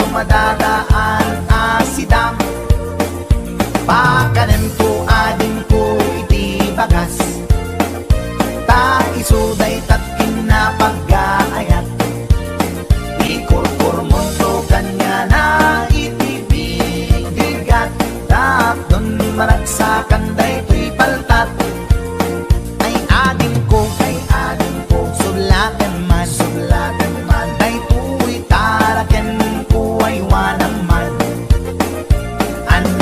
tumadadaan asidam. Pakanem ko adin ko iti bagas, ta isuday tatkin na pag-aayat. Ikurkur mundo kanya na iti bigat, tapdon maragsakan day tuy paltat. Ay adin ko, sulatan man, day tuy taraken ko ay wanaman.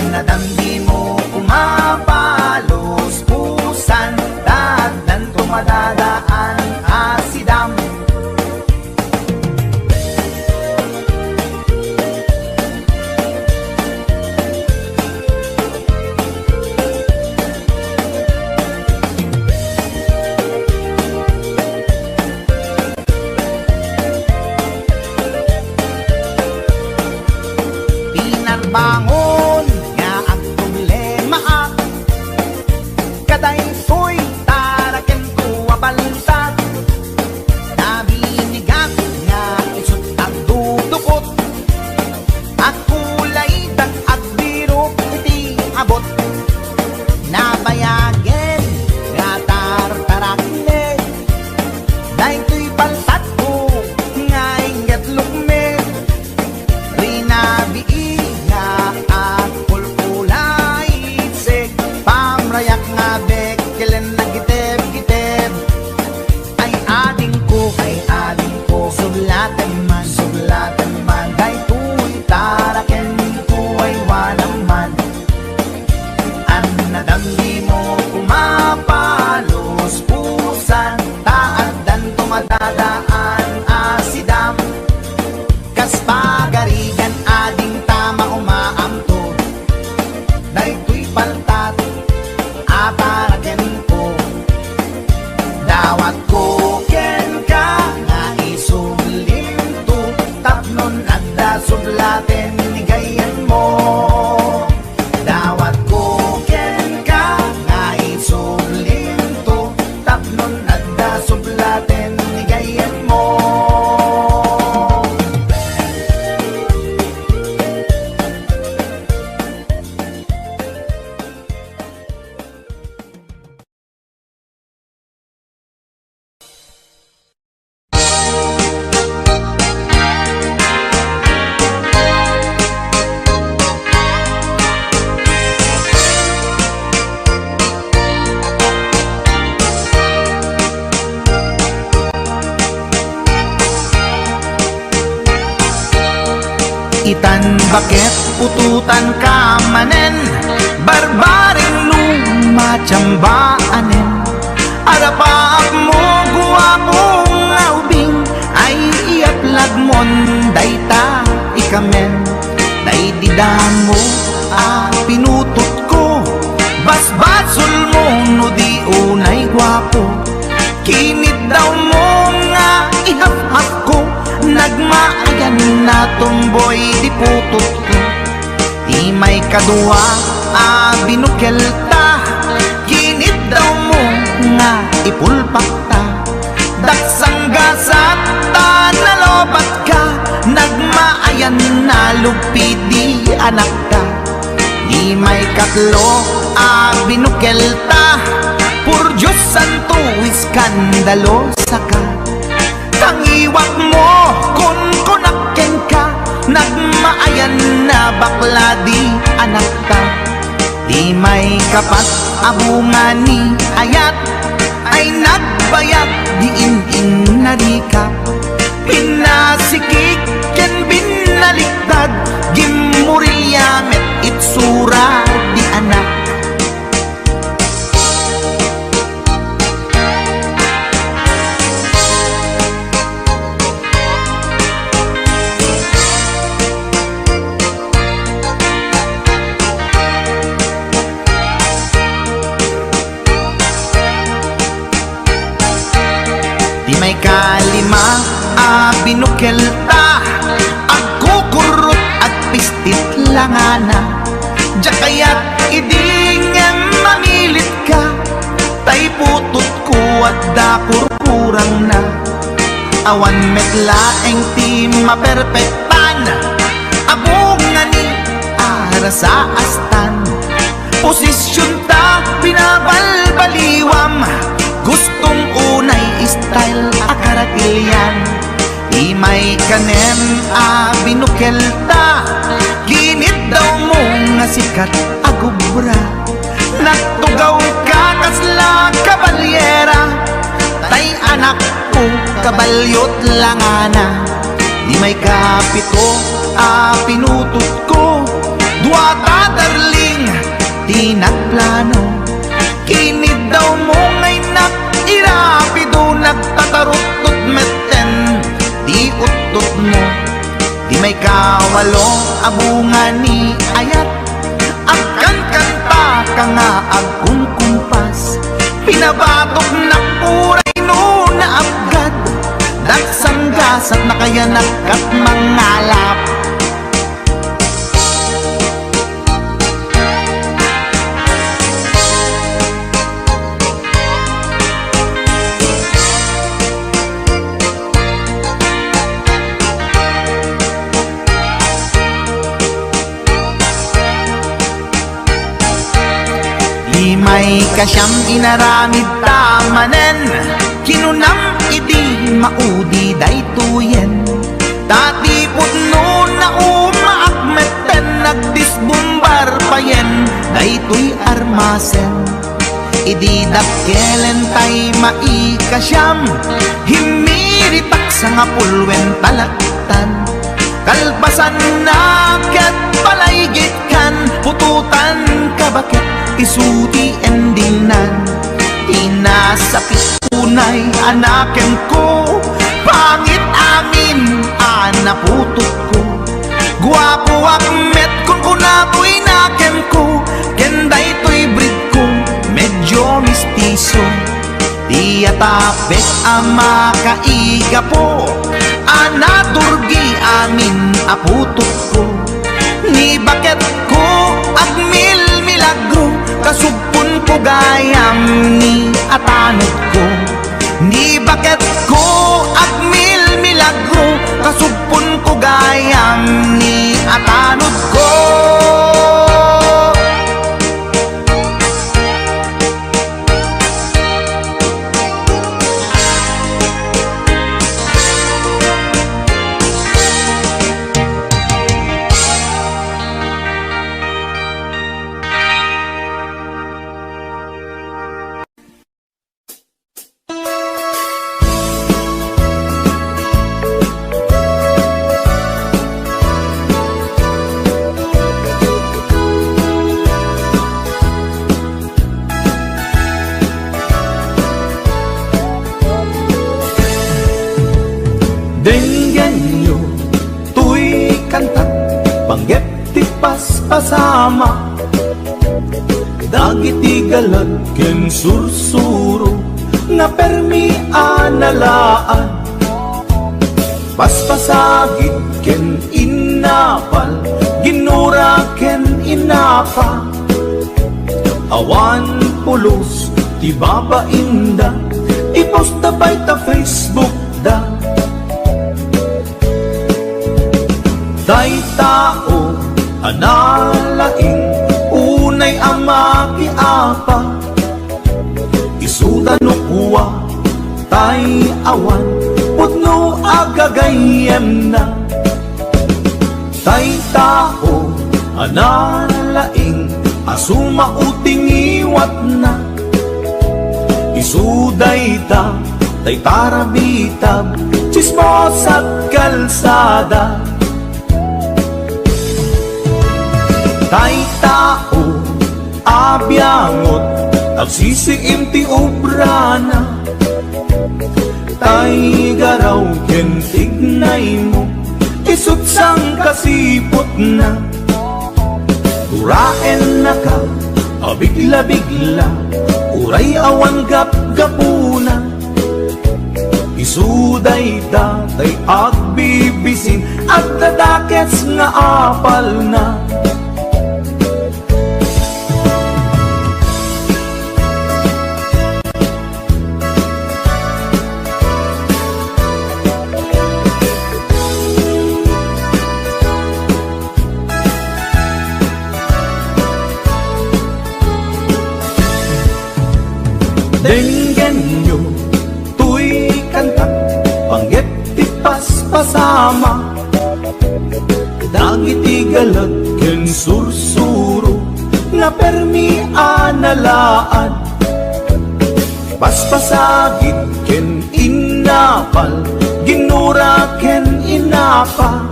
Nadamdi mo kumapalos pusan, dadan tumadadaan asidam. Pinarbangon kaday ko'y taraken ko abalinsad. Nabinigat nga isot ang dudukot, at kulay dan at biro iti abot. Nabayagen nga tartarakne, day to'y paltat ko nga ingat lukme. Rinabii nga at kulkulay isik, pamrayak nga bekelen na giteb-giteb. Ay ading ko, sulatan man, day tuy taraken ko ay wanaman. Ang nadamdi mo kumapalos pusan, taadan tumadadaan asidam. Kas pagarigan ading tama umaamto, day tuy paltat aparaken ko. Dawat ko ken ka nga isulim to, tapnon adda sudlaten nigayan mo. Dawat ko ken ka nga isulim to, tapnon adda sudlaten nigayan mo. Itan bakit pututan ka manen, barbaring lumachambaanen. Arapaak mo guwapong aubing, ay iaplag mon dayta ikamen. Day didan mo pinutot ko, basbasul mo no di unay guwapo. Kinit daw mo nga ihap-hap ko, nagmaayan na tumboy di putot ko. Di may kadua binukel ta, kinit daw mo nga ipulpak ta. Daksang gasat ta nalobat ka, nagmaayan na lupi di anak ka. Di may katlo binukel ta, pur Diyos santo iskandalo saka. Tangiwak mo kun kunaken ka, nagmaayan na bakla di anak ka. Di may kapat abungani ayat, ay nagbayat di in narika. Pinasikik ken binaliktad, gimuriyamet itsura di anak. Di may kalima binukel ta, agkukurot at pistit langana. Diya kaya't idingem mamilit ka, tay putot ko at dakurkurang na. Awan metlaeng ti maperpektan, may kanem a binukelta, ginit daw mo nga sikat agubra. Nagtugaw ka kasla kabalyera, tay anak ko kabalyot lang ana. Di may kapito a pinutot ko, duwata darling di nagplano. Kinid daw mo ngay irapido, nagtatarot-tot meten di utot mo. Di may kawalo abunga ni ayat, agkan kanta ka nga agkung kumpas. Pinabatok na puray no na abgad, daksang gasat na kaya nakat mangalap. May kasyam inaramid tamanen, kinunam idi maudi daytoyen. Tati putno na umaakmeten, nagdisbumbar payen daytoy armasen. Idi dakkelen tay maikasyam, himiritak sa nga pulwen talaktan. Kalpasan na ket palaygit kan, pututan ka bakit isuti endinan. Inasakit unay anaken ko, pangit amin anaputot ko. Guwapo akmet kung kunapoy naken ko, kenday to'y breed ko medyo mistiso. Di atapek ama kaiga po, anaturgi amin aputot ko. Ni bakit ko agmil milagro, kasugpon ko gayam ni atanod ko. Ni bakit ko agmil milagro, kasugpon ko gayam ni atanod ko. Denggenyo tuy kantat panggep ti paspasama, dagiti galag ken sursuro nga permi analaan. Paspasagit ken inapal, ginura ken inapa. Awan pulos ti babainda, iposta bay ta Facebook da. Day tao analaing, unay ama kiapa. Isuda no kuwa tay awan, putno agagayem na. Day tao analaing, asuma uting iwat na. Isuday ta tay tarabitab, chismos at kalsada. Tay tao abyangot, agsisiim ti obrana. Tay garaw ken tignay mo, isut sang kasipot na. Turaen na ka abigla-bigla, uray awan gap-gapuna. Isuday tay agbibisin, at dadakets nga apal na. Denggenyo tuy kantat panggep ti ama dagiti galat ken sursuro nga permi analaad paspasagid ken inapal ginura ken inapa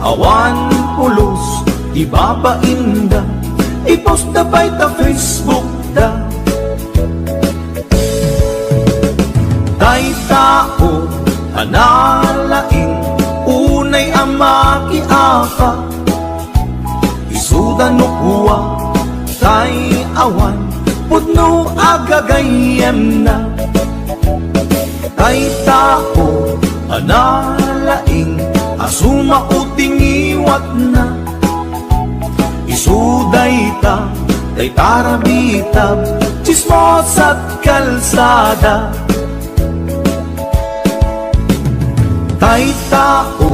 awan pulos di babainda ipost da by ta Facebook da tay tao analaing unay ama kiaka isuda no kuwa tay awan pudno agagayan na tay tao analaing asuma uting iwat na isuday ta tay tarabitab chismos at kalsada tay tao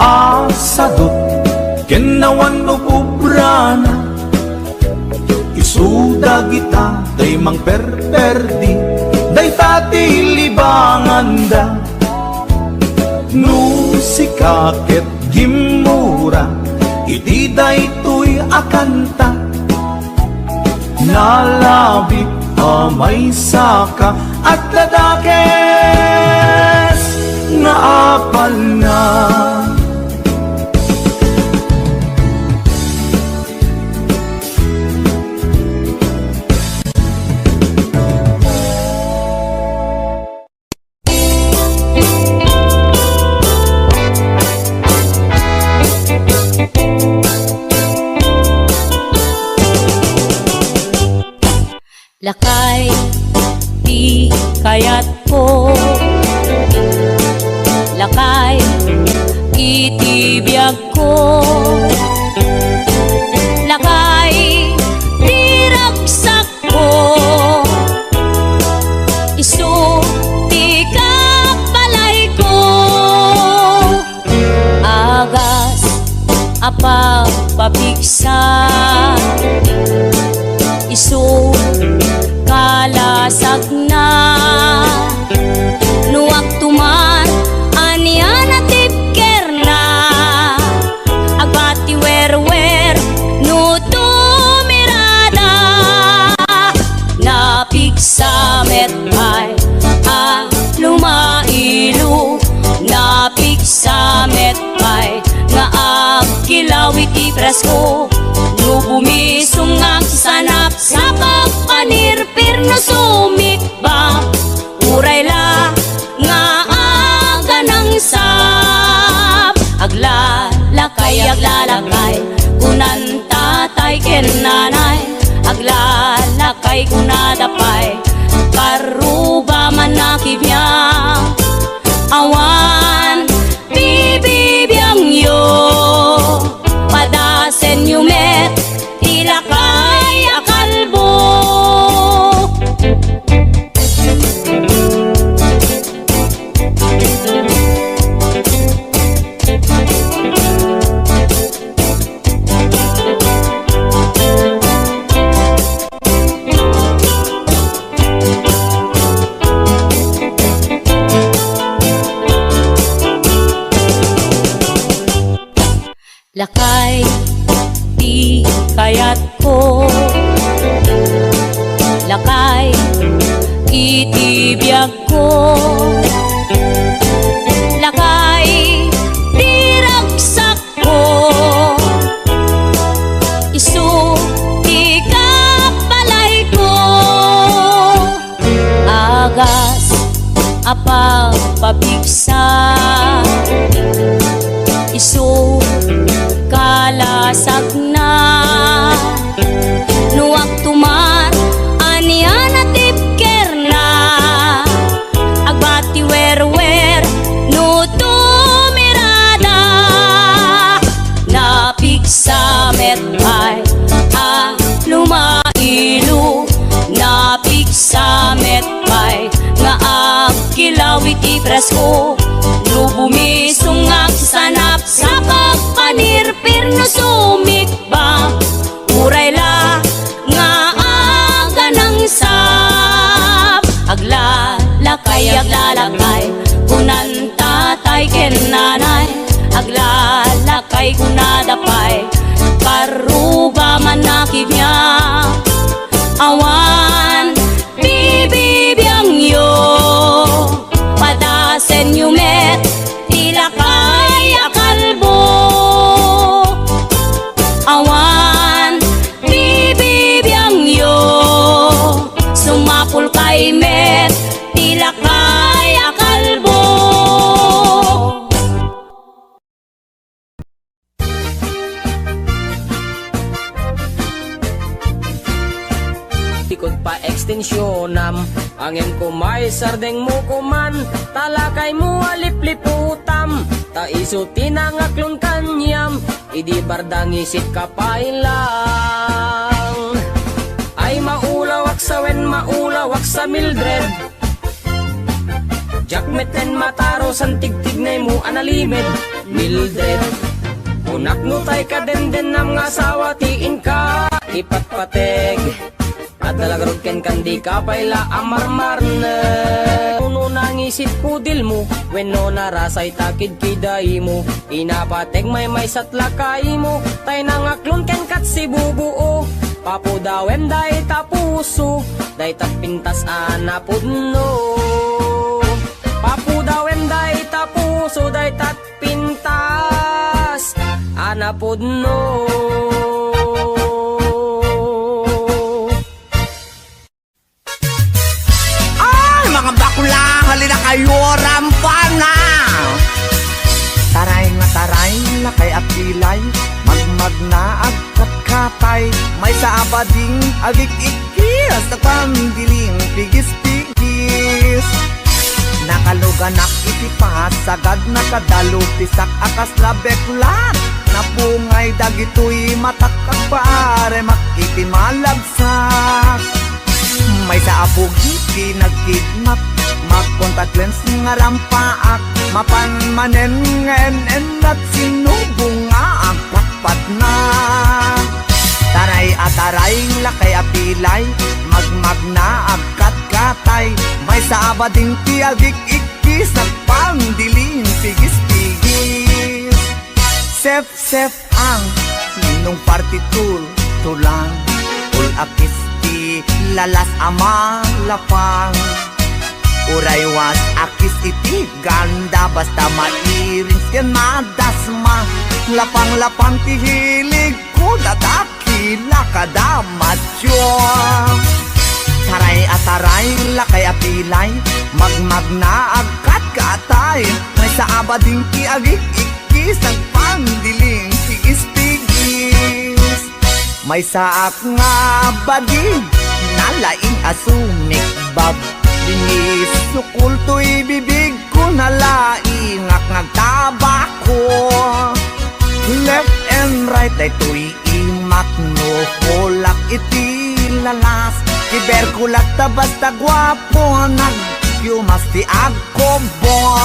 asadot kenawan no pubrana isuda kita day mang perperdi day tati libanganda no sikaket gimura iti day tuy akanta nalabit amay saka at ladakes nga apal na lakay di kayat ko lakay itibiyag ko lakay di ragsak ko isu di kapalay ko agas apa pabigsa isu kalasag na nuwag tuman aniya na tipker na agbati werwer no tumirada napigsa metay lumailu napigsa metay nga agkilawit ipresko no bumisungag sanap sa pagpanirpir na sumikba uray la nga aga ng sap aglalakay kunan tatay ken nanay aglalakay kunadapay karuba man nakibiyang awan bibibiyang yo padasen yumet ilakay akalbo lakay di kayat ko lakay itibiyag ko lakay di ragsak ko isu di kapalay ko agas apa pabigsa isu kalasag na nuwag tuman aniya na tipker na agbati werwer no tumirada napigsa metay lumailu napigsa metay nga agkilawit ipresko no bumisungag sanap sa pagpanirpir no sumikba uray la nga aga ng sap aglalakay kunan tatay ken kay kunadapay karuga manakib niya awan bibibiyang yo padasen yumet tila kay akalbo awan bibibiyang yo sumapul kay met tila kay akalbo. Ikot pa ekstensyonam angin ko may sardeng mo kuman talakay mo alipliputam ta iso tinangaklon kanyam idi bardang isit kapailang ay maulawak sa wen maulawak sa Mildred jakmeten mataro san tigtignay mo analimed Mildred unak no tay ka den nam nga asawa tiin ka ipatpateg at talagarod ken kandi ka payla amarmar na uno nang isip kudil mo wenno narasay takid kiday mo inapateg may satlakay mo tay nangaklon ken kat si bubuo papudawem day tapuso day tatpintas anapudno papudawem day tapuso day tatpintas anapudno. Mga bakla, halina kayo, rampana! Taray nga taray, lakay at kilay, magmag na agkat katay, may sa abading agik-ikis, nagpamdiling pigis-pigis. Nakaluganak itipas, sagad nakadalo, pisak akas labeklat, napungay dagitoy matakak paare, makitimalagsak. May sa abugi pinagkidnap mag-contact lens nga rampaak mapanmanen ngayon at sinubong nga ang pakpat na taray at taray lakay apilay magmag na agkat katay may sa abading tiagik-ikis nagpangdiling pigis-pigis sef-sef ang ninong partitur tulang akis lalas ama lapang uraywas akis iti ganda basta mairins ken madasma lapang-lapang tihilig ko dadakila kadamatyo taray at taray lakay apilay magmag na agkat katay may sa abading tiagik-ikis nagpangdiling tigis-tigis may saak nga badi nalaing asumik bab dinis sukul to'y bibig ko nalaing ak nagtabako left and right ay to'y imak no kulak iti lalas kiberkulat ta basta gwapo nagyumas ti agkobo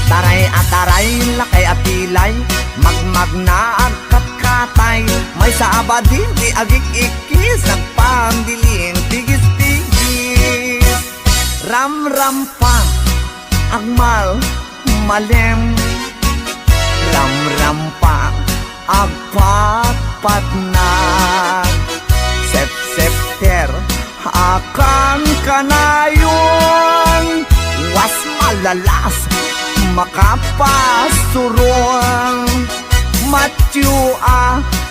taray at taray lakay apilay magmag na agkat katay may sa abadin di agik-ikis nagpamdiling tigis-tigis ram-ram pa agmal malem ram-ram pa agpat-pat na sep-septer akan kanayon was malalas makapasuron Matthew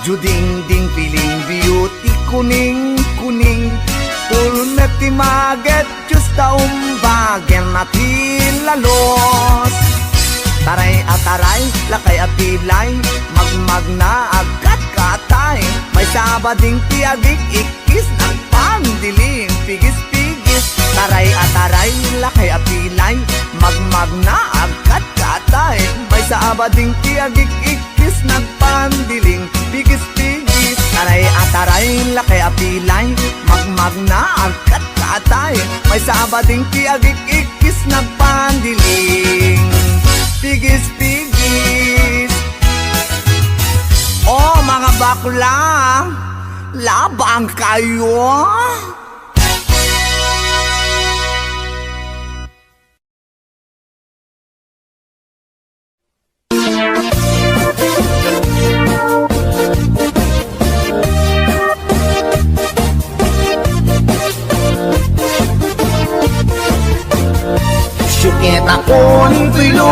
juding-ding piling beauty kuning-kuning pulmeti maget justa umbagen natilalos taray at taray lakay apilay magmag na agkat katay may sabading tiagik-ikis nagpangdiling pigis-pigis taray at taray lakay apilay magmag na agkat katay may sabading tiagik-ikis nagpandiling pigis-pigis taray at taray lakay apilay magmag na agkat katay may sabading tiagik-ikis nagpandiling pigis-pigis oh mga bakla labang kayo.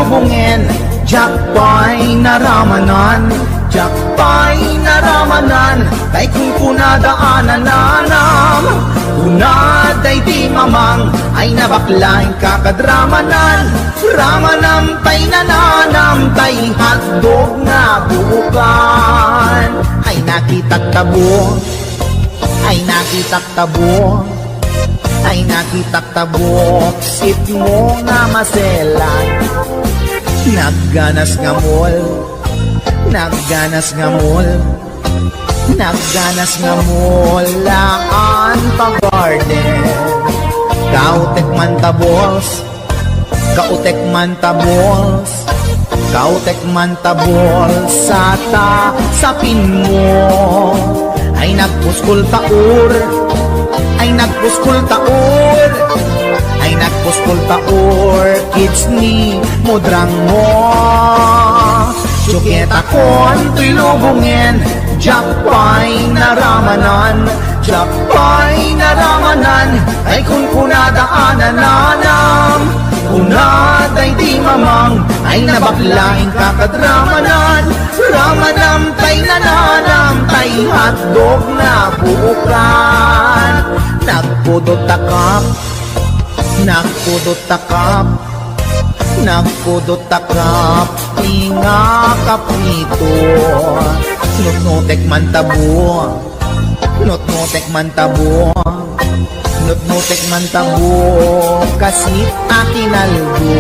lubungin, Jakpay naramanan, Jakpay naramanan, kay kung kunadaanan nanam, kunaday di mamang, ay nabaklain kakadramanan, ramanam tay nananam, tay hotdog na buukan, ay nakitak tabo, ay nakitak tabo, ay nakitak tabo, sit mo nga maselan, nagganas nga mall, nagganas nga mall, nagganas nga mall, laan pa garden, kautek man tabols, kautek man tabols, kautek man tabols, sapin mo, ay nagpuskul taur, ay nagpuskul taur, ay nagpuskul taur, kids ni mudrang mo. Sukit akon to'y lubungin, Jakpay naramanan, Jakpay naramanan, ay kung kunadaanan nanam, kunaday di mamang, ay nabaklain kakadramanan, ramanam tay nananam, tay hotdog na buukan, nagpudot takap, nagpudot takap, nagpudot takap, tinga kaprito, nutnutek man tabo, nutnutek man tabo, nutnutek man tabo, kasit akinaldo,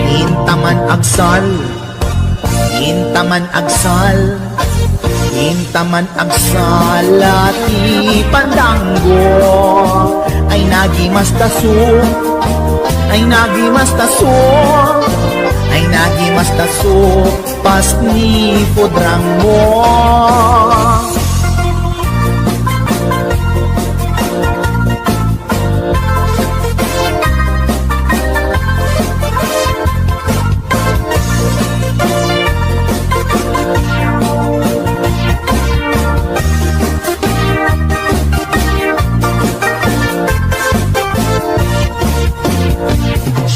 intaman agsal, intaman agsal, intaman agsal, ati pandanggo, ay nagimas taso, ay nagimas taso, ay nagimas taso, pas ni pudrang mo.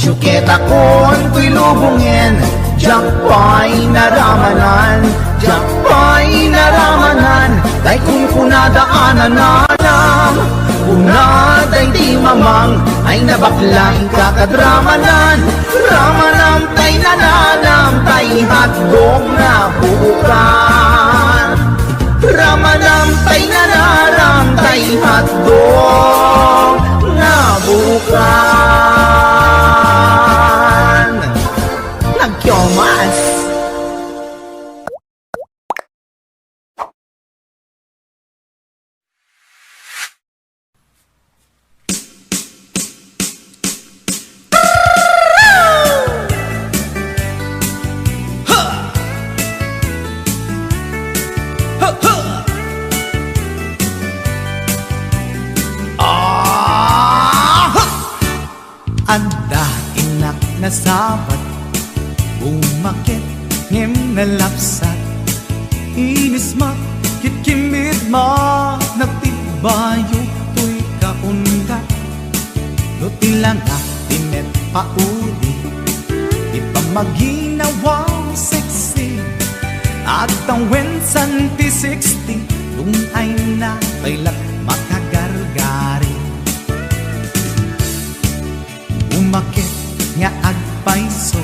Sukit akon to'y lubungin, Jakpay naramanan, Jakpay naramanan, kay kung kunadaanan nanam, kunaday di mamang, ay nabaklain kakadramanan, ramanam tay nananam, tay hotdog na buukan, ramanam tay nananam, tay hotdog na buukan. Nagkyomas. Anda inak na sabat, umakit ngem na lapsat, inis ma kitkimid ma, nagtibayo to'y kaundat, no tilang tinet pauli, di pa maginawang sexy, at ang wensan ti 60, nung ay na bailat makagargari. Umakit nga agpaiso,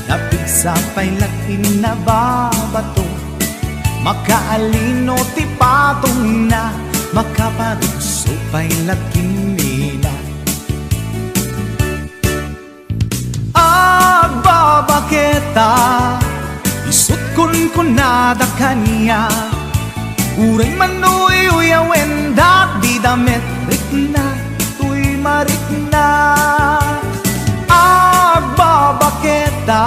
napigsa pa'y lakin na babato, makaalino ti patong na, makaparuso pa'y lakin nila. Agbabaketa, isut kun nada kanya, uray manuy uyawen dat di damit rikna, tuy marikna. Agbabaketa,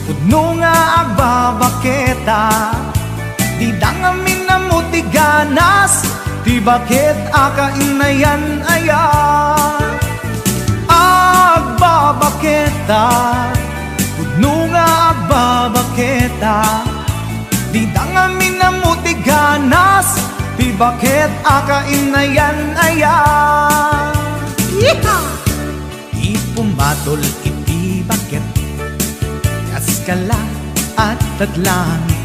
pudno nga agbabaketa, di dangamin na mo ti ganas, di bakit akainayan aya. Agbabaketa, pudno nga agbabaketa, di dangamin na mo ti ganas, di bakit akainayan aya. Yeehaw! Ipumatol iti bakit, Kaskala at tadlangit,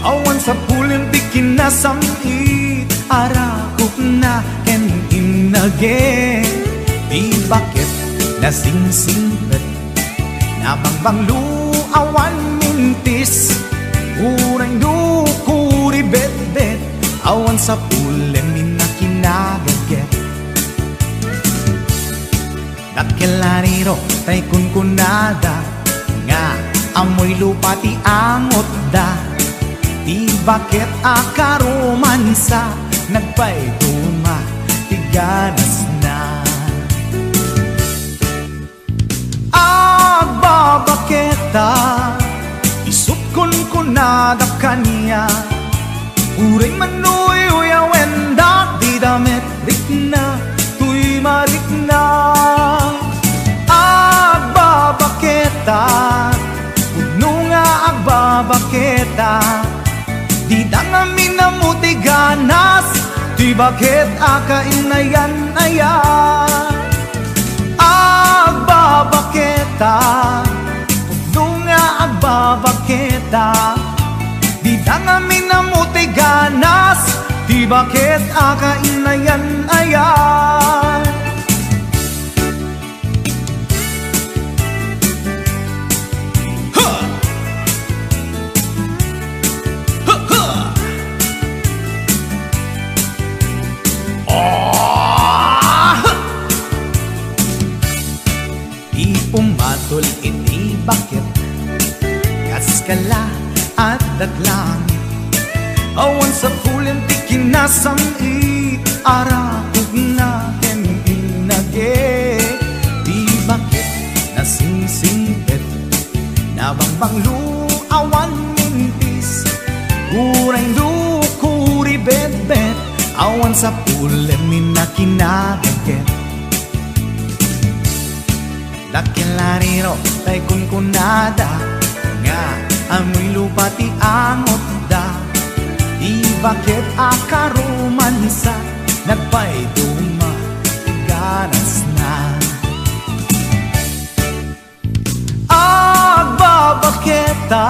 awan sa pulin di kinasamit, arakok na ken inage. Di bakit nasingsingpet, nabangbang luawan mintis, uray dukuri bet-bet, awan sa pulin minakinagaget. Dakelariro tay kunkunada, nga amoy lupa ti angot da. Di bakit akaromansa, nagpayduma ti ganas na. Agbabaketa, isut kunkunada kanya, uray manuy uyawenda, di damit rikna, tuy marikna. Agbabaketa, puno nga agbabaketa, di dangamin na muti ganas, di bakit akainayan ayan. Agbabaketa, puno nga agbabaketa, di dangamin na muti ganas, di bakit akainayan ayan. Pumatol iti bakit, kaskala at daglangit, awan sa pulin ti kinasamit, arakog na ken inage. Di bakit nasingsingpet, nabangbang luawan mintis, uray dukuri bet-bet, awan sa pulin minakinagaget. Dakelariro tay kunkunada, nga amoy lupa ti angot da. Di bakit akaromansa, nagpayduma ti ganas na. Agbabaketa,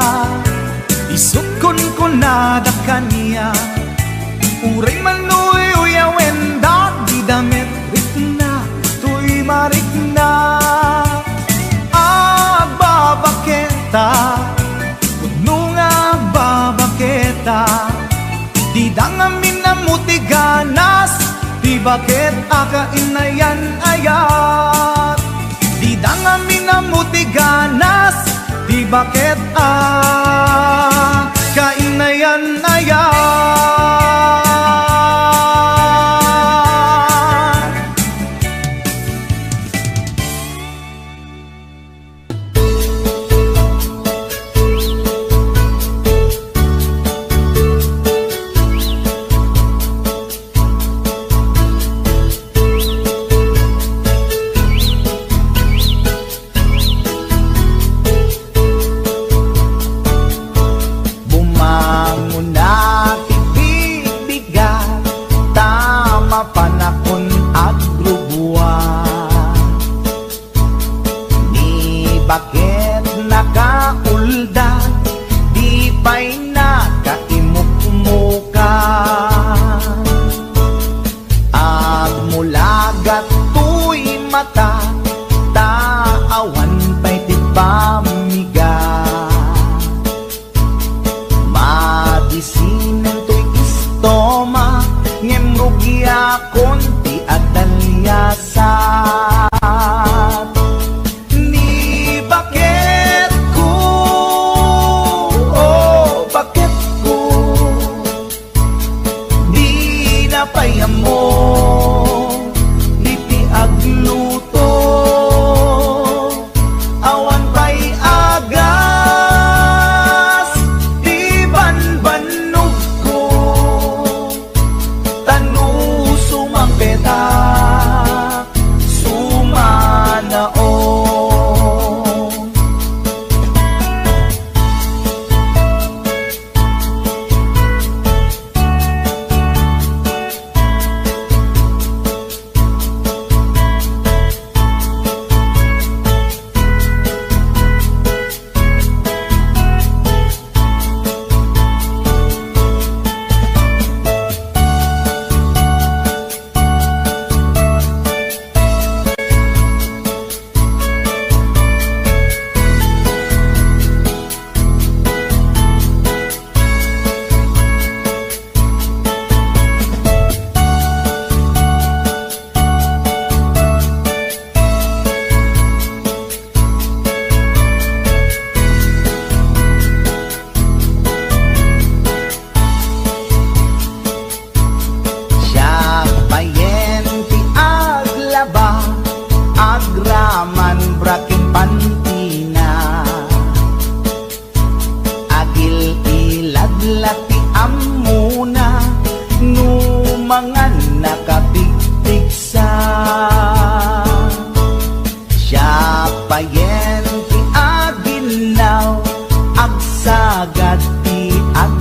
isut kunkunada kanya, uray manuy uyawenda, di damit rikna, tuy marikna. Agbabaketa, puno nga agbabaketa, di dangamin na muti ganas, di bakit akainayan ayat. Di dangamin na muti ganas, di bakit akainayan ayat.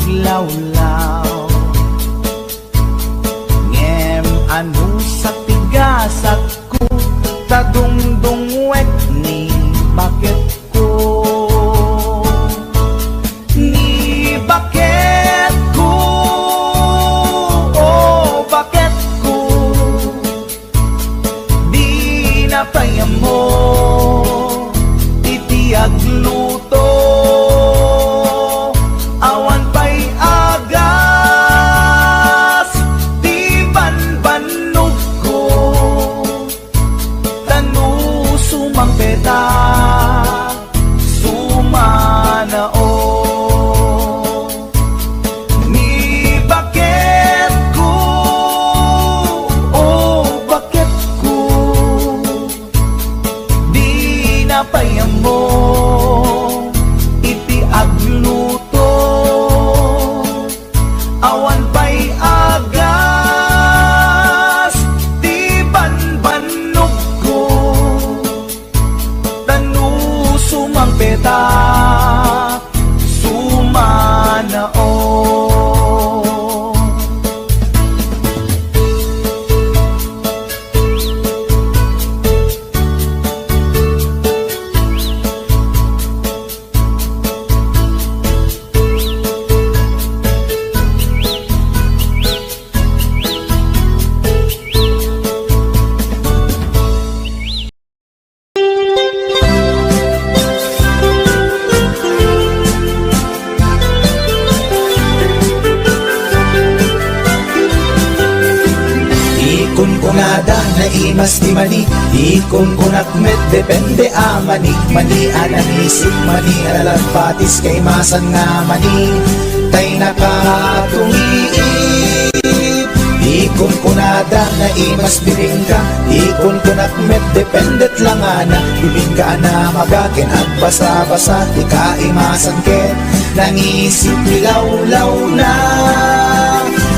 aglawlaw. Ngem anu sa tigasat ko, tadungdungwek ni bakit ko. Ni bakit ko, oh bakit ko, di napayam mo itiag luto. Awan pa'y agas, di banbanog ko, tanu sumang peta, sumanao. Ni bakit ko, oh bakit ko, di napayam mo iti agluto. Awan pa'y agas, di banbanog ko, tanu sumang peta, sumanao. Ikon kunada na imas di mani, ikon kunak met depende a mani. Mani anang isip, mani alalang patis kay masan nga mani. Tay nakatumiip, ikon kunada na imas biringka, ikon kunak met dependet lang ana. Bibingka na magakin at basa-basa, di ka imasan ken, nangisip nilawlaw na.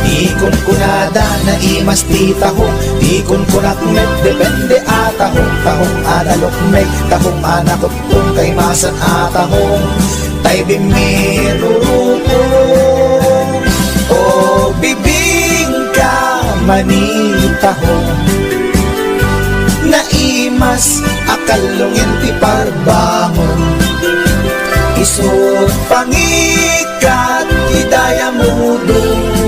Ikon kunada na imas di tahong, ikon kunak met depende a tahong. Tahong analok meg, tahong anakotong kay masan a tahong. Tay bimiruko, o bibingka manitahong. Naimas akalungin ti parbangon, isut pangikat idaya mudong.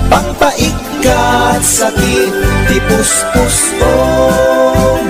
Pangpaikat sakit ti puspustong.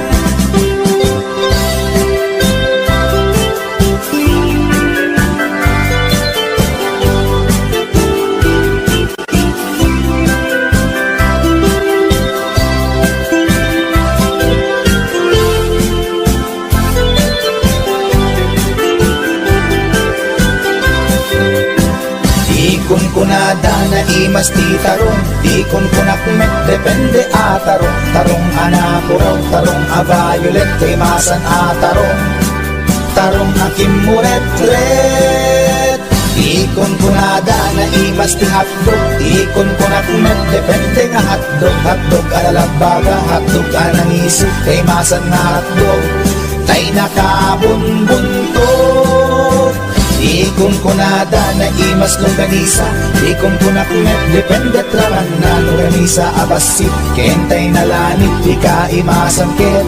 Ikon kunada na imas di tarong, ikon kunak met depende a tarong. Tarong anakuraw, tarong a violet kay masan a tarong. Tarong akim muret-ret, ikon kunada na imas di hotdog, ikon kunak met depende nga hotdog. Hotdog alalabaga, hotdog anang isip kay masan nga hotdog. Tay nakabunbuntot, ikon kunada na imas longganisa, ikon kunak met depende traman na longganisa abasit. Kentay nalanit, di ka imasan ket,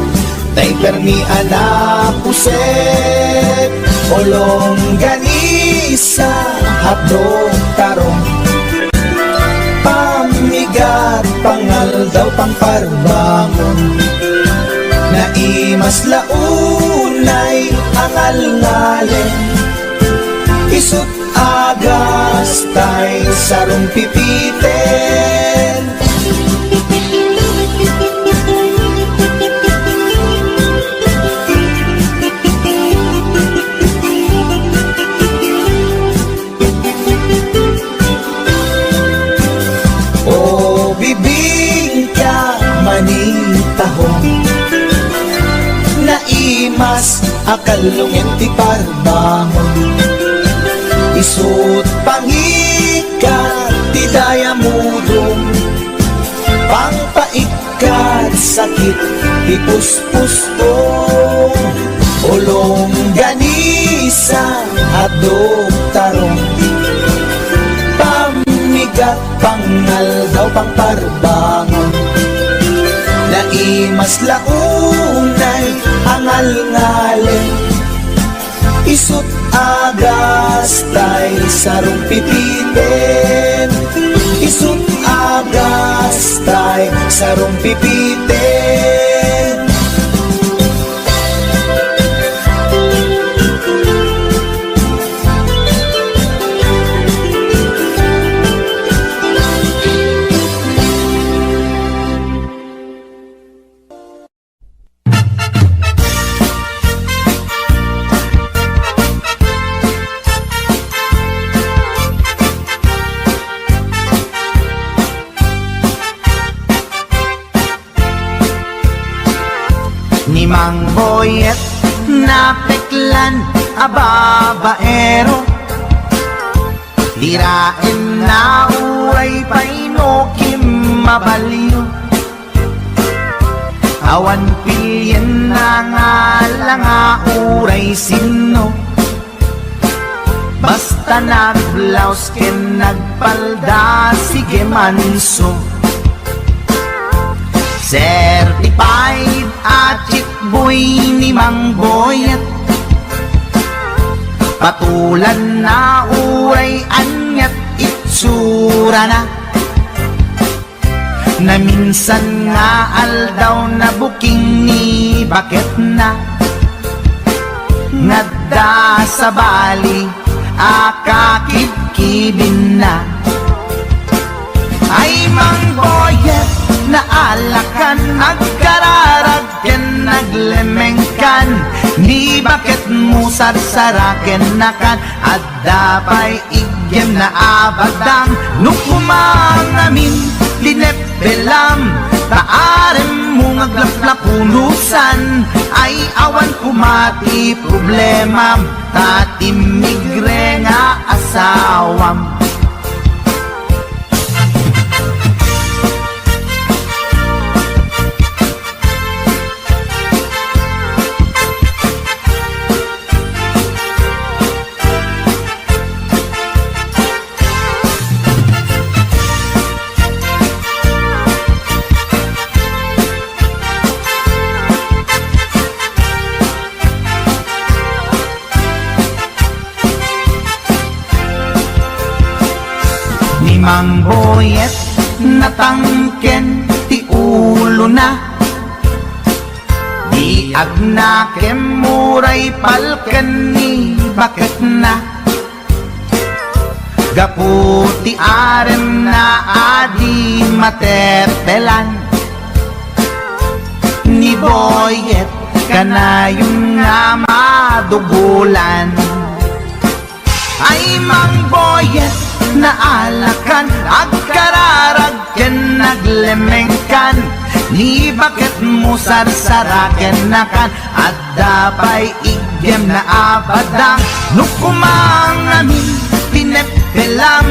tay permi anapuset. O longganisa, hapdong tarong, pamigat, pangaldaw, pangparbangon. Naimas launay, angal-ngalen, isut agas tay sarong pipiten. O bibingka manitahong, naimas akalungin ti parbangon. Isut pangikat ti daya mudong, pangpaikat sakit ti puspustong. Ulong ganisa hadog tarong, aldaw pang parbangon. Naimas launay ang alngalin, isut agas tay sarong pipitin, isut agas tay sarong pipitin. Ni Mang Boyet napeklan ababaero, tirain na uray painokim mabaliw, awan pilyen na nga langa uray sino, basta nagblaus ken nagpalda sige manso. Certified at boy ni Mang Boyet, patulan na uray anyat itsura na, na minsan nga aldaw na buking ni bakit na, ngadda sa bali akakibkibin na. Ay Mang Boyet, naalakan, nagkararag ken naglemengkan, ni bakit mo sarsaraken nakan, at dapay igyem na abadang, nukumang amin linepelam, taarem mo ngaglaplapunusan, ay awan kumati problemam, tatimigre nga asawam. Mang Boyet natangken ti ulo na, di agnakem muray palken ni bakit na, gaputi arem na adi matepelan, ni Boyet kanayon nga madugulan. Ay Mang Boyet, naalakan, agkararag ken naglemengkan, ni bakit mo sarsaraken nakan, at dapay igyem na abadang, nukumang amin pinepelam,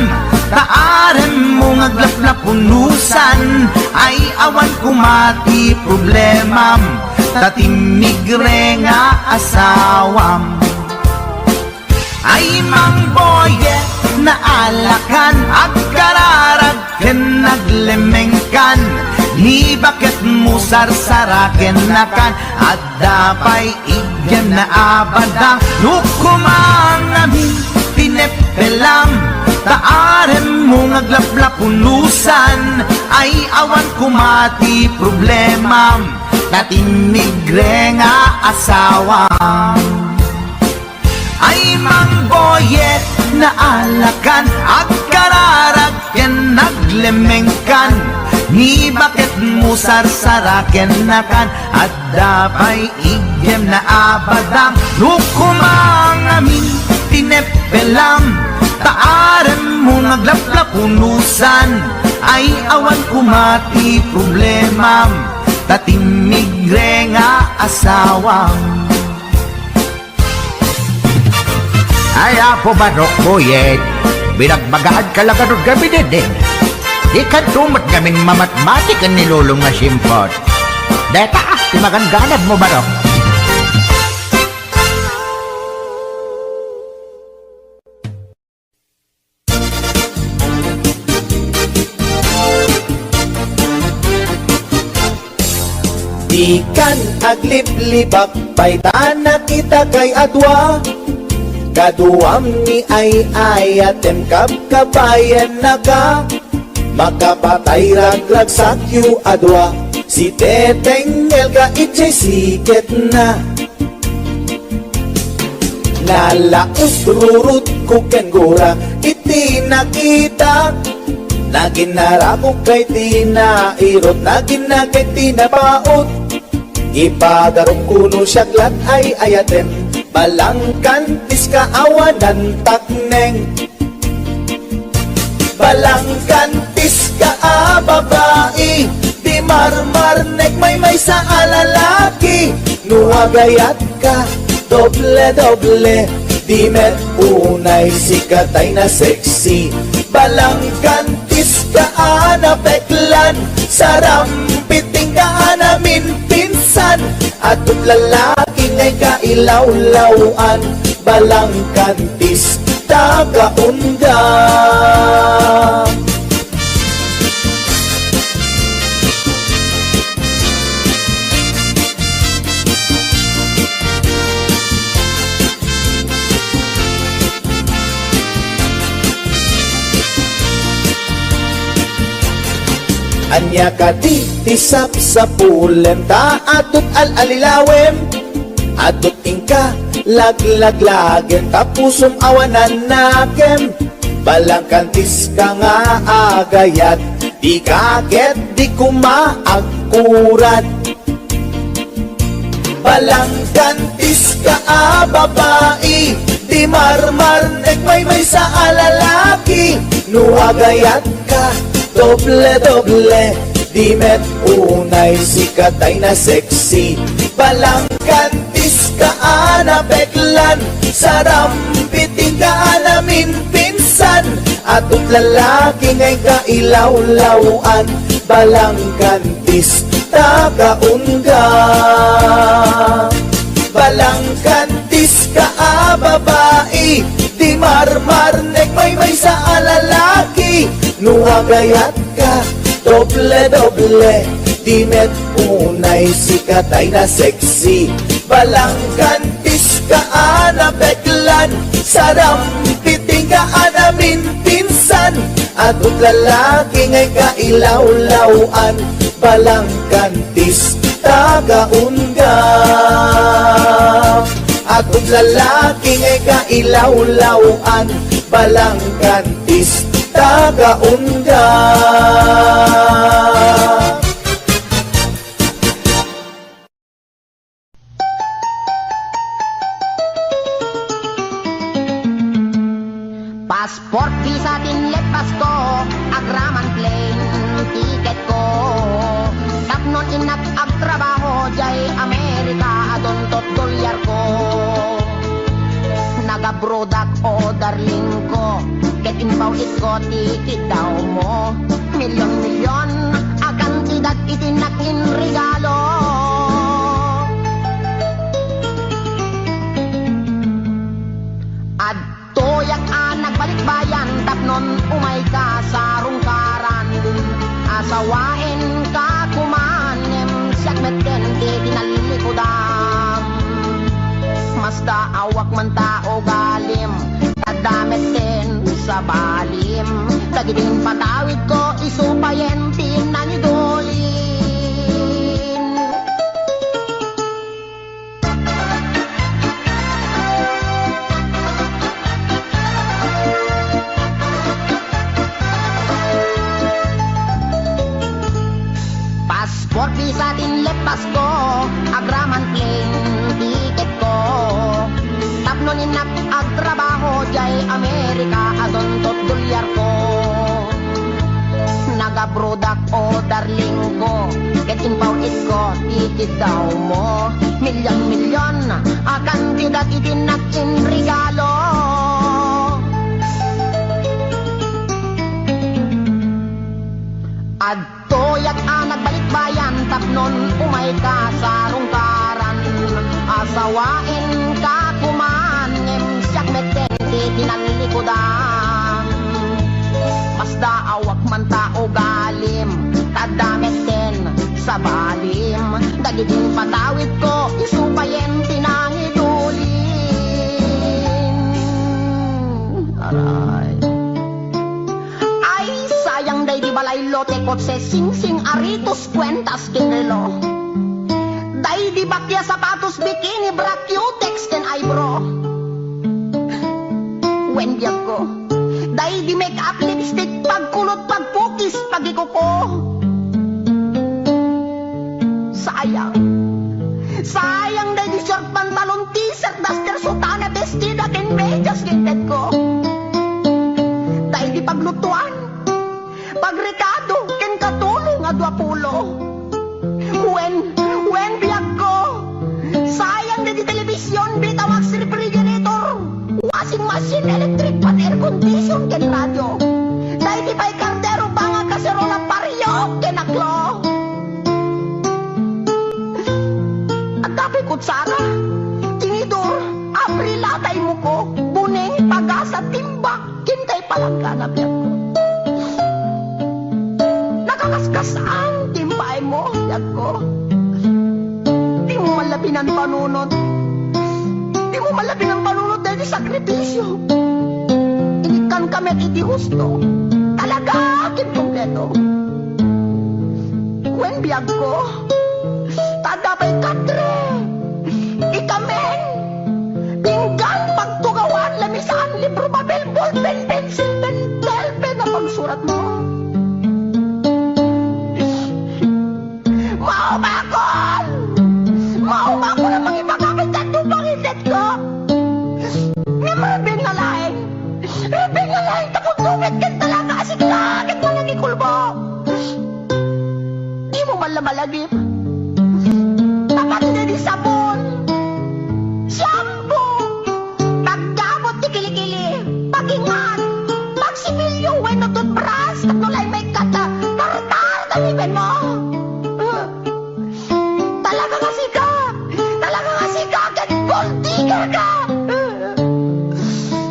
taarem mo ngaglaplapunusan, ay awan kumati problemam, tatimigre nga asawam. Ay Mang Boyet, naalakan, agkararag ken naglemengkan, ni bakit mo sarsaraken nakan, at dapay igyem na abadang, nukumang amin pinepelam, taarem mo ngaglaplapunusan, ay awan kumati problemam, tatimigre nga asawam. Ay Mang Boyet, naalakan, agkararag ken naglemengkan, ni bakit mo sarsaraken nakan, at dapay igyem na abadang, nukumang amin tinepelam, taarem mo ngaglaplapunusan, ay awan kumati problemam, tatimigre nga asawam. Ay, apo Barok Boyet, binagbagaan ka lang ganun kami din. Di ka tumat kaming mamatmatik ang nilulong nga simpot. Deta, timaganganad mo Barok. Di kan agliblibak paitana kita kay adwa. Kaduam ni ay ayatem kapkabayan na ka. Makapatay ragrag sakyu adwa. Si Teteng Elga itsay siket na. Nalaos rurut kuken gura iti nakita. Naginarako kay tinairot, naginagay tinabaot. Ipadarong kuno siyaglat ay ayatem, balangkantis kaawanan takneng. Balangkantis ka babae, di marmarnek may sa alalaki. Nuagayat ka, doble-doble, di met unay sikatay na sexy. Balangkantis ka peklan, sarampiting ka namin pinsan. At lalaki ngay kailaw-lawan, balangkantis taga-unda. Anya ka di tisap sa pulenta, atot al-alilawem, atot ingka laglagen, tapusong awanan nakem. Balangkantis ka nga agayat, di kaget di kumaagkurat. Balangkantis ka babae, di marmarnek may sa alalaki. Nuagayat ka, doble-doble, di met unay sikatay na sexy. Balangkantis ka peklan, sarampiting ka namin pinsan. Atot lalaki ngay kailaw-lawan, balangkantis taga-unda. Balangkantis ka babae, di marmarnek may sa alalaki. Nuagayat ka, doble-doble, di met unay sikatay na sexy. Balangkantis ka peklan, sarampiting ka namin pinsan. Atot lalaki ngay kailaw-lawan, balangkantis taga-unda. Atot lalaki ngay kailaw-lawan, balangkantis taga-unda. Passport, visa, tinlet, pasko, agraman, plane, ticket ko. Tapnon inak ag trabaho, jay Amerika, adontot dolyar ko. Nagabrodak o darling ko, get inpaw ko, ticket daw mo. Milyon-milyon, akan tidak itinakin regalo. Toyak nagbalik bayan, tapnon umay ka sa rungkaran. Asawain ka kumanem, siyak meten di dinalilikodan. Masda awak man tao galim, tadamet din sa balim. Tagidin patawid ko, isupayen tinanidolin. Passport, visa, tinlet, pasko, agraman, plane, ticket ko. Tapnon inak ag trabaho, jay Amerika, adontot dolyar ko. Nagabrodak o darling ko, get inpaw ko, ticket daw mo. Milyon-milyon, akan tidak itinakin regalo. Toyak nagbalik bayan, tapnon umay ka sa rungkaran. Asawain ka kumanem, siyak meten di tinalilikodan. Masda awak man tao galim, tadamet din sa balim. Daging patawid ko, isupayen tinangidulin. Aray. Ay, sayang day di balay lote kotse sing-sing aritos kwentas kinrelo. Day di bakya sapatos bikini bra cutex ken eyebrow. When biyak ko, day di make up lipstick pagkulot pagpukis pagikuko. Sayang day di short pantalon, t-shirt, duster, sutana, bestida, ken medyas, ginted ko. Day di paglutuan, pagrekado, ken katulong, adwapulo. When biyak ko, sayang day di telebisyon, Betamax, refrigerator, washing machine, electric pan, air condition, ken radyo. Day di pa'y kardero, banga, kaserola, pariyok, ken aklo. Tapi kutsara, tinidor, aprilatay mo ko, buneng, pagasa, timbak, kintay palangga na biyak ko. Nakakaskas ang timbay mo, biyak ko. Di mo malabi ng panunod. Di mo malabi ng panunod dahil sakripisyo. Inikan kami at iti husto. Talaga, akin kompleto. When biyak ko, tadabay katre. Ikamen, pinggan, pagtugawan, lamisan, libro, papel, ballpen, pencil, pen, pen na pagsurat mo. Mauma ko na mga ipagkakit at tupangitit ko. Nga mabing na lain, takot lumit kan talaga, asik langit mo nagikulbo. Di mo malamalagip. Tapat na di sabon, shampoo, paggamot di kilikili, pagingan, pagsimilyo, weno toothbrush, at nulay may kata, tartar, talibin mo. Talaga nga sika, get gold digger ka.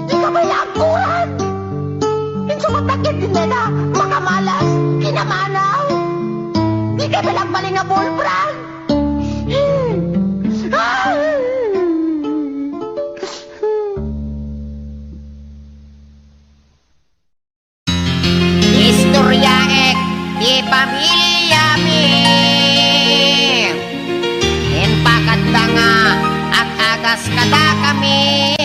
Di ka may angkuran. Insumatakit din nila, makamalas, kinamanaw. Di ka balagbaling na bullbrand. Istorya ek di pamilya mi en pakadda nga at agas kada kami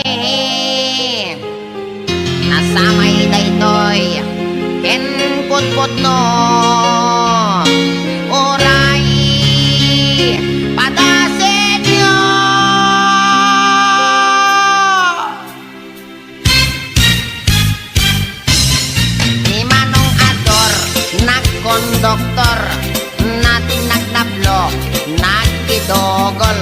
nasamay daytoy ken putput no oray padasenyo. Ni Manong Ador nagkondoktor natin nagnablo nagkidogol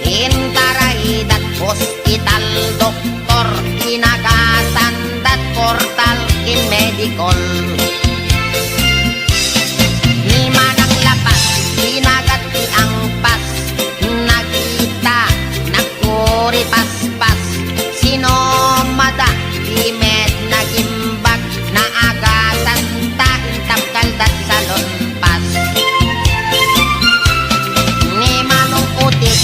intarahidat hospital doktor inagasandat portal in medical. Ni Manang Lapas inagat ti ang pas nagkita nagkuri paspas sino mada imed nagimbag na agatan ta intap kaldat sa lonpas. Ni Manong Utit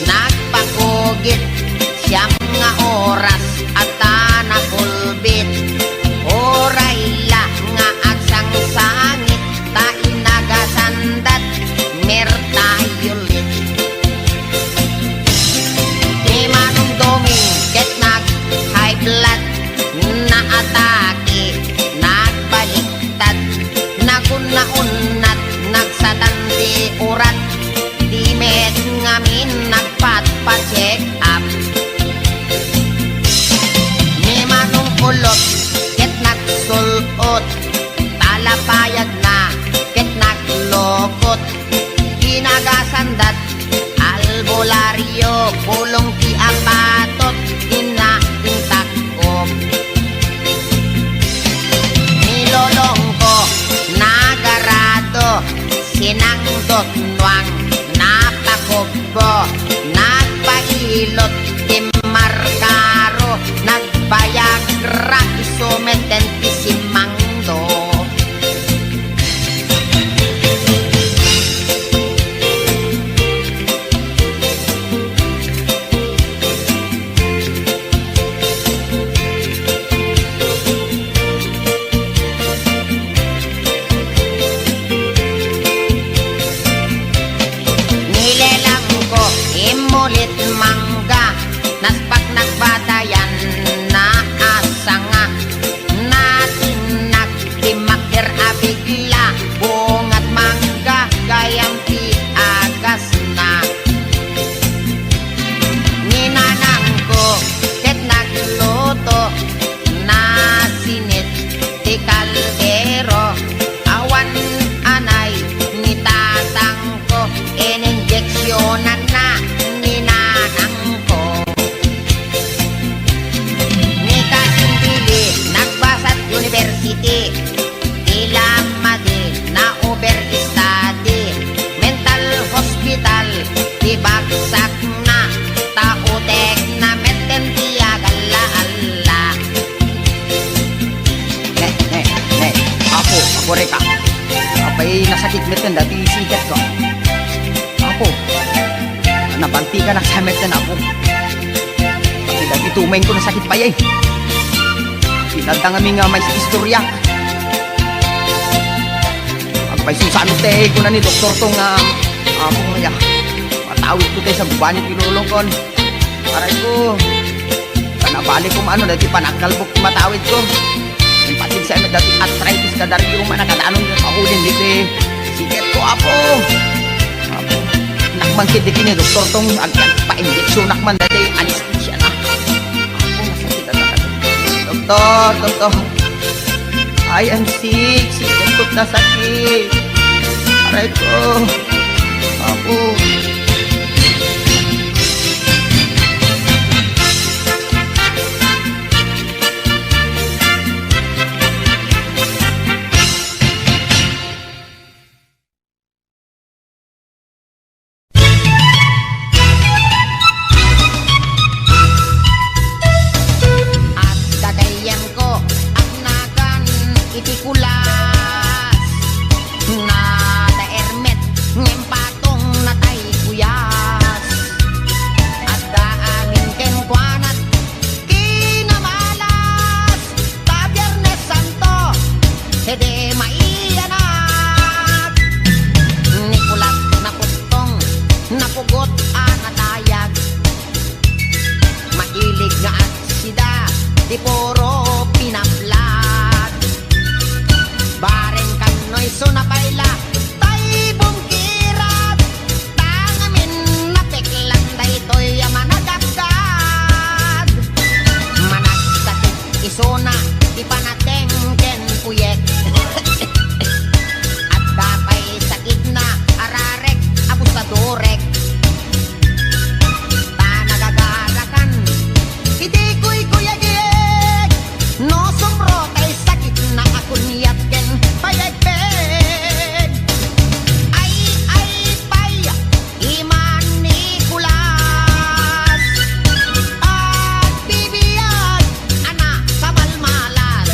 nagpakugit siyam nga oras at nakulbit oray la nga agsang sangit ta inagasandat mertayulit. Ni Manong Doming ket nag high blood na atake nagbaliktad nagunnaunat nagsatanti urat di med ngamin nagpat-pa-check up. Ni Manong Ulot ket nagsulot talapayag na ket naglokot inagasandat albularyo pulong ti apatot inaintakop. Nilolong ko nagarado sinangdot nuang napakobbo nagpailot timarkaro nagbayagra isumeten ti simangdo. Korek ka. Apay nasakit met kan dati sikat ko. Apo. Nabanti ka na sa met kan ako. Apay dati tumain ko nasakit pa yay. Pinadang aming may istorya. Apay susamit eh ko na ni doktor tong akong nga. Matawid ko tayo sa bubanit pinulong kon. Aray ko. Kanabalik ko maano dati panakalbok matawid ko. Yung patin sa amin dati arthritis ka dari yung manakadaanon yung kahulin dito eh. Siket ko apo. Apo. Nakmangkid dito ni doktor tong pa-injeksyon nakman dati anesthesia na. Apo masakit at doktor. I am sick. Siket ko't na sakit. Aray ko. Apo. At kagayan ko ang nagan itikulas na daermet ngem patong natay kuyas at daamin ken kwanat kinamalas ta Biyernes Santo hede maiyanat Nicolas na pustong napugot anatayag mailig nga at sida di puro pinaplag bareng kanoy so napaila tay bungkirat tangamin napeklan daytoy managagad managsatik isona di panateng ken puyek at dapay sakit na ararek abusadorek nagagarakan hindi ko'y kuyagig no sumro kay sakit na akunyat ken payagpeg ay pay iman Nicolas at bibiyag anak kamalmalas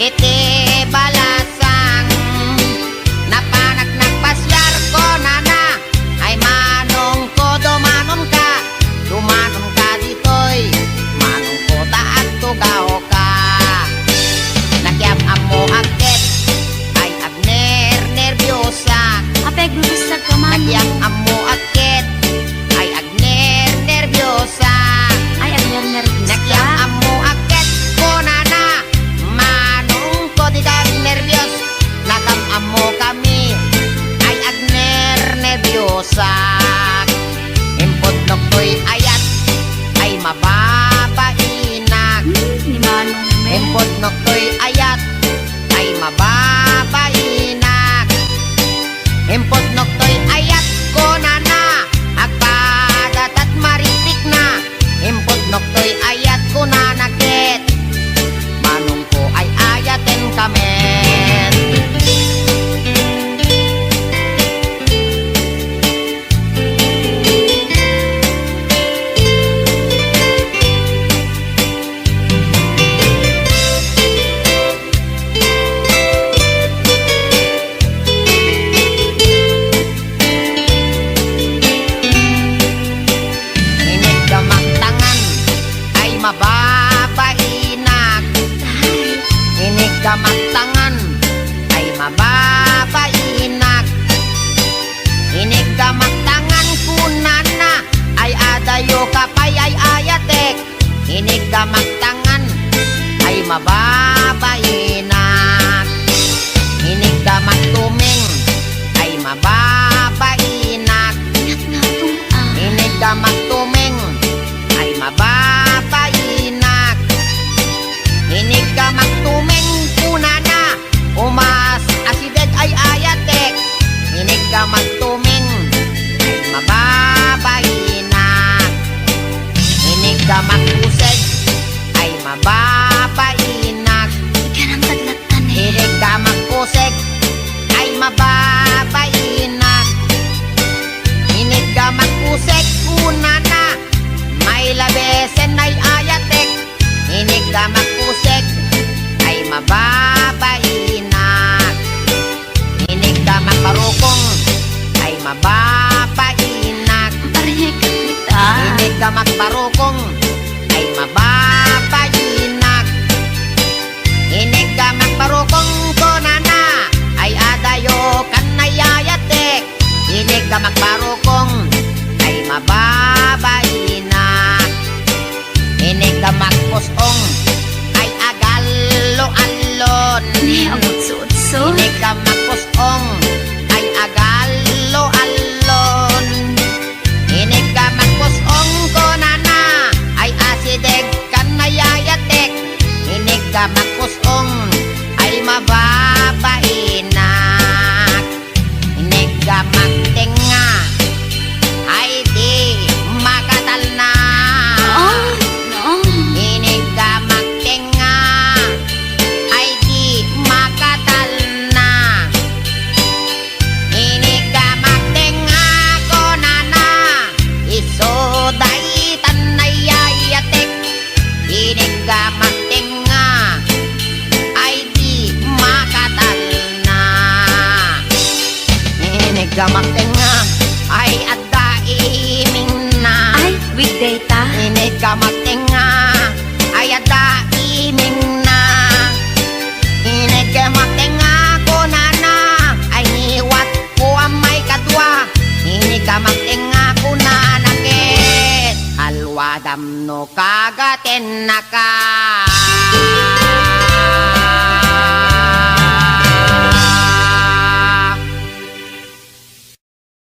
iti balasang napanak nagpasyar ko nana ay manong ko dumanon ka ditoy manong ko taat tugaw ka nakyam amo agket ay agner nervyosa Apay, gulusag ka man. nakyam amo agket ay agner nervyosa Ay, ang nervous nakyam ka. amo agket ko nana manong ko di kag nervyos nakam amo kami ay agner nervyosa impod noktoy ayat ay mababainak Ni Manong men. impod noktoy ayat ay mababainak impod noktoy ayat ko nana agpadat at maritik na impod noktoy ayat ko nanakit manong ko ay ayaten kamen Inig kamaktangan ay mababainak Inig kamaktangan ay mababainak Inig kamaktangan kunana ay adayo kapay ay ayatek Inig kamaktangan ay mababainak Inig kamaktuming ay mababainak Inig ka magtuming ay mababainak Inig ka magtuming kunana umas asideg ay ayatek Inig ka magtuming ay mababainak Inig ka magkuseg ay mababainak Ikan ang taglatan eh. Inig ka magkuseg ay mababainak Inig ka magkusek kunana may labesen ay ayatek Inig ka magkusek ay mababainak Inig ka magparukong ay mababainak Parinig ka kita. Inig ka magparukong ay mababainak Inig ka magparukong kunana ay adayo kan ayatek Inig ka magparukong ay mababainak Inig ka magpusong ay agalo-alon Ni abot suot-so. Inig ka magpusong ay agalo-alon Inig ka magpusong kunana ay asideg kan ayayatek Inig ka magpusong ay mababainak Inig ka magtenga ay di makatal na Oh, no. Inig ka magtenga ay di makatal na Inig ka magtenga ko nana isoday tanayayatek Inig ka magtenga ay di makatal na Inig ka magtenga ay adda iming na Ay, weekday ta. Inig ka magtenga ay adda iming na Inig ka magtenga ko nana ay niwat ko ang may kadwa Inig ka magtenga ko nanakit alwadam no kagaten na ka